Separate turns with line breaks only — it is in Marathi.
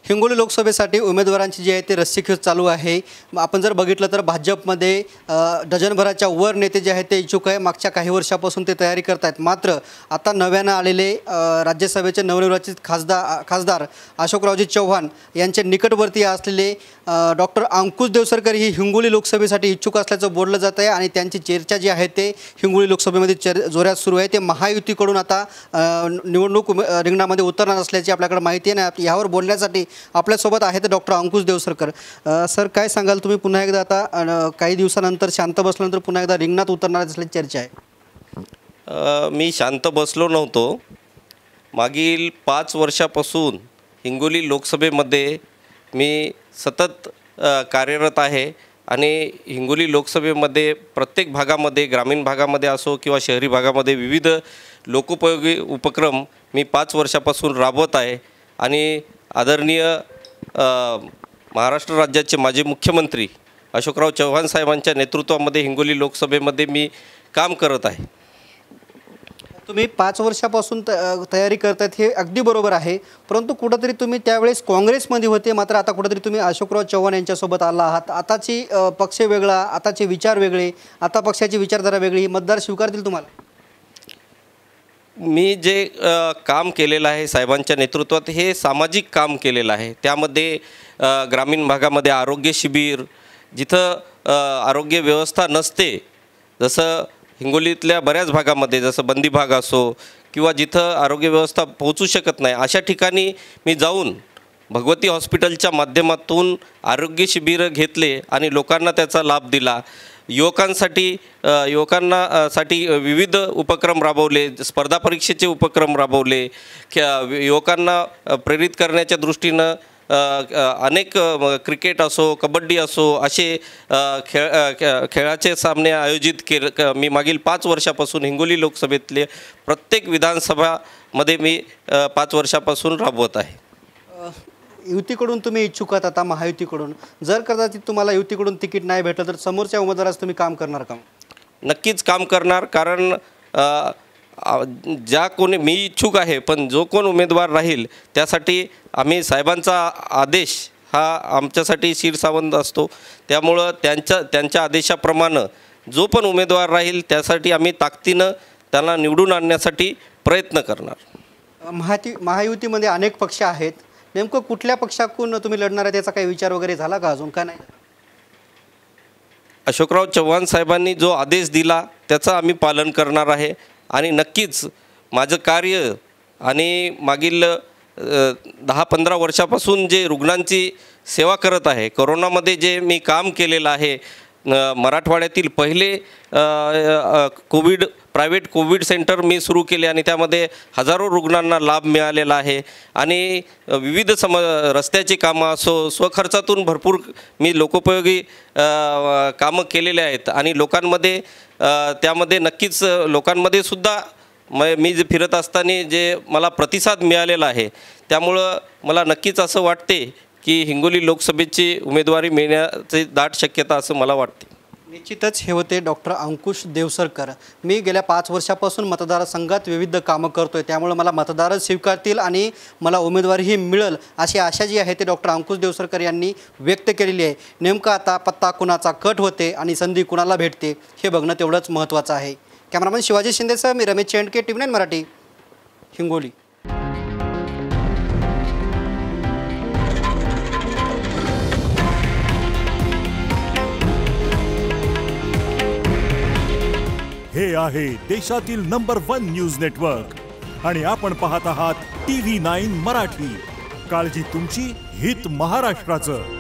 हिंगोली लोकसभेसाठी उमेदवारांची जी आहे ते रस्सीखेच चालू आहे। आपण जर बघितलं तर भाजपमध्ये डझनभराच्या वर नेते जे आहेत ते इच्छुक आहे। मागच्या काही वर्षापासून ते तयारी करत आहेत। मात्र आता नव्यानं आलेले राज्यसभेचे नवनिर्वाचित खासदार अशोकरावजी चव्हाण यांचे निकटवर्ती असलेले डॉक्टर अंकुश देवसरकर ही हिंगोली लोकसभेसाठी इच्छुक असल्याचं बोललं जात आहे आणि त्यांची चर्चा जी आहे ते हिंगोली लोकसभेमध्ये जोरात सुरू आहे। ते महायुतीकडून आता निवडणूक रिंगणामध्ये उतरणार असल्याची आपल्याकडे माहिती आहे आणि यावर बोलण्यासाठी आपल्यासोबत आहेत डॉक्टर अंकुश देवसरकर। सर, काय सांगाल तुम्ही? पुन्हा एकदा आता काही दिवसानंतर शांत बसल्यानंतर पुन्हा एकदा रिंगणात उतरणार असल्याची चर्चा आहे।
मी शांत बसलो नव्हतो। मागील 5 वर्षापासून हिंगोली लोकसभेमध्ये मी सतत कार्यरत आहे आणि हिंगोली लोकसभेमध्ये प्रत्येक भागामध्ये, ग्रामीण भागामध्ये असो किंवा शहरी भागामध्ये विविध लोकोपयोगी उपक्रम मी 5 वर्षापासून राबवत आहे आणि आदरणीय महाराष्ट्र राज्याचे माजी मुख्यमंत्री अशोकराव चव्हाण साहेबांच्या नेतृत्वामध्ये हिंगोली लोकसभेमध्ये मी काम करत आहे।
तुम्ही 5 वर्षापासून तयारी करतात हे अगदी बरोबर आहे, परंतु कुठेतरी तुम्ही त्यावेळेस काँग्रेसमध्ये होते, मात्र आता कुठेतरी तुम्ही अशोकराव चव्हाण यांच्यासोबत आला आहात। आताची पक्ष वेगळा, आताचे विचार वेगळे, आता पक्षाची विचारधारा वेगळी, मतदार स्वीकारतील तुम्हाला?
मी जे काम केलेलं आहे साहेबांच्या नेतृत्वात हे सामाजिक काम केलेलं आहे। त्यामध्ये ग्रामीण भागामध्ये आरोग्य शिबिर, जिथं आरोग्य व्यवस्था नसते, जसं हिंगोलीतल्या बऱ्याच भागामध्ये जसं बंदी भाग असो किंवा जिथं आरोग्य व्यवस्था पोहोचू शकत नाही अशा ठिकाणी मी जाऊन भगवती हॉस्पिटलच्या माध्यमातून आरोग्य शिबिर घेतले आणि लोकांना त्याचा लाभ दिला। युवकांसाठी विविध उपक्रम राबवले, स्पर्धा परीक्षेचे उपक्रम राबवले, युवकांना प्रेरित करण्याच्या दृष्टीनं अनेक क्रिकेट असो, कबड्डी असो असे खेळाचे सामने आयोजित मी मागील 5 वर्षापासून हिंगोली लोकसभेतले प्रत्येक विधानसभामध्ये मी 5 वर्षापासून राबवत आहे।
युतीकडून तुम्ही इच्छुक आहात आता महायुतीकडून, जर कदाचित तुम्हाला युतीकडून तिकीट नाही भेटलं तर समोरच्या उमेदवारास तुम्ही काम करणार का?
नक्कीच काम करणार, कारण ज्या कोणी मी इच्छुक आहे, पण जो कोण उमेदवार राहील त्यासाठी आम्ही साहेबांचा आदेश हा आमच्यासाठी शिरसावंत असतो। त्यामुळं त्यांच्या आदेशाप्रमाणे जो पण उमेदवार राहील त्यासाठी आम्ही ताकदीनं त्यांना निवडून आणण्यासाठी प्रयत्न करणार।
महायुतीमध्ये अनेक पक्ष आहेत, नेमकं कुठल्या पक्षाकडून तुम्ही लढणार आहे त्याचा काही विचार वगैरे झाला का अजून का नाही?
अशोकराव चव्हाण साहेबांनी जो आदेश दिला त्याचं आम्ही पालन करणार आहे आणि नक्कीच माझं कार्य आणि मागील 10-15 वर्षापासून जे रुग्णांची सेवा करत आहे, कोरोनामध्ये जे मी काम केलेलं आहे, मराठवाड्यातील पहिले प्रायव्हेट कोविड सेंटर मी सुरू केले आणि त्यामध्ये हजारो रुग्णांना लाभ मिळालेला आहे आणि विविध रस्त्याची कामं असो, स्वखर्चातून भरपूर मी लोकोपयोगी कामं केलेले आहेत आणि लोकांमध्ये त्यामध्ये नक्कीच लोकांमध्ये सुद्धा मी जे फिरत असताना जे मला प्रतिसाद मिळालेला आहे, त्यामुळं मला नक्कीच असं वाटते की हिंगोली लोकसभेची उमेदवारी मिळण्याची दाट शक्यता असं मला वाटते।
निश्चितच हे होते डॉक्टर अंकुश देवसरकर। मी गेल्या 5 वर्षापासून मतदारसंघात विविध कामं करतोय, त्यामुळे मला मतदारच स्वीकारतील आणि मला उमेदवारीही मिळेल अशी आशा जी आहे ते डॉक्टर अंकुश देवसरकर यांनी व्यक्त केलेली आहे। नेमका आता पत्ता कुणाचा कट होते आणि संधी कुणाला भेटते हे बघणं तेवढंच महत्त्वाचं आहे। कॅमेरामॅन शिवाजी शिंदेसह मी रमेश चेंडके, TV9 मराठी, हिंगोली।
हे आहे देशातील नंबर 1 न्यूज नेटवर्क आणि आपण पाहत आहात TV9 मराठी। काळजी तुमची, हित महाराष्ट्राचं।